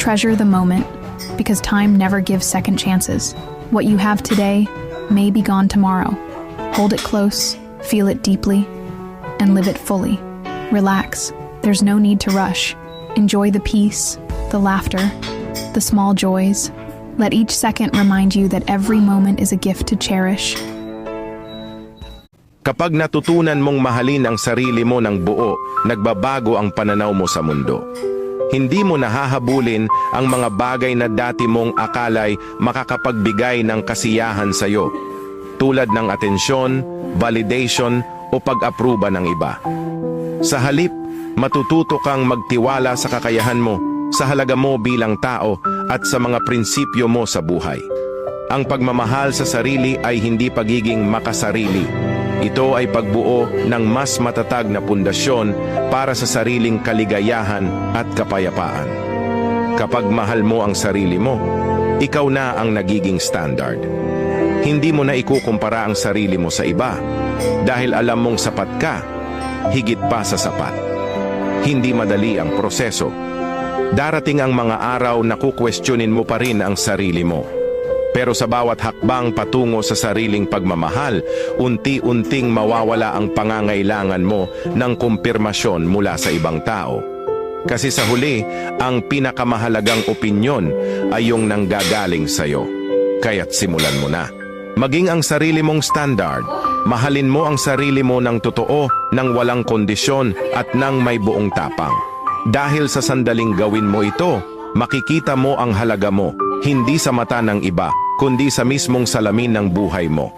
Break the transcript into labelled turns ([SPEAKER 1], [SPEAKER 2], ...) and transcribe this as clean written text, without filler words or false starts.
[SPEAKER 1] Treasure the moment, because time never gives second chances. What you have today may be gone tomorrow. Hold it close, feel it deeply, and live it fully. Relax. There's no need to rush. Enjoy the peace, the laughter, the small joys. Let each second remind you that every moment is a gift to cherish.
[SPEAKER 2] Kapag natutunan mong mahalin ang sarili mo ng buo, nagbabago ang pananaw mo sa mundo. Hindi mo nahahabulin ang mga bagay na dati mong akalay makakapagbigay ng kasiyahan sa iyo, tulad ng atensyon, validation o pag-aproba ng iba. Sa halip, matututo kang magtiwala sa kakayahan mo, sa halaga mo bilang tao at sa mga prinsipyo mo sa buhay. Ang pagmamahal sa sarili ay hindi pagiging makasarili. Ito ay pagbuo ng mas matatag na pundasyon para sa sariling kaligayahan at kapayapaan. Kapag mahal mo ang sarili mo, ikaw na ang nagiging standard. Hindi mo na ikukumpara ang sarili mo sa iba dahil alam mong sapat ka, higit pa sa sapat. Hindi madali ang proseso. Darating ang mga araw na kukwestiyonin mo pa rin ang sarili mo. Pero sa bawat hakbang patungo sa sariling pagmamahal, unti-unting mawawala ang pangangailangan mo ng kumpirmasyon mula sa ibang tao. Kasi sa huli, ang pinakamahalagang opinyon ay yung nanggagaling sa'yo. Kaya't simulan mo na. Maging ang sarili mong standard. Mahalin mo ang sarili mo ng totoo, ng walang kondisyon at ng may buong tapang. Dahil sa sandaling gawin mo ito, makikita mo ang halaga mo, hindi sa mata ng iba, kundi sa mismong salamin ng buhay mo.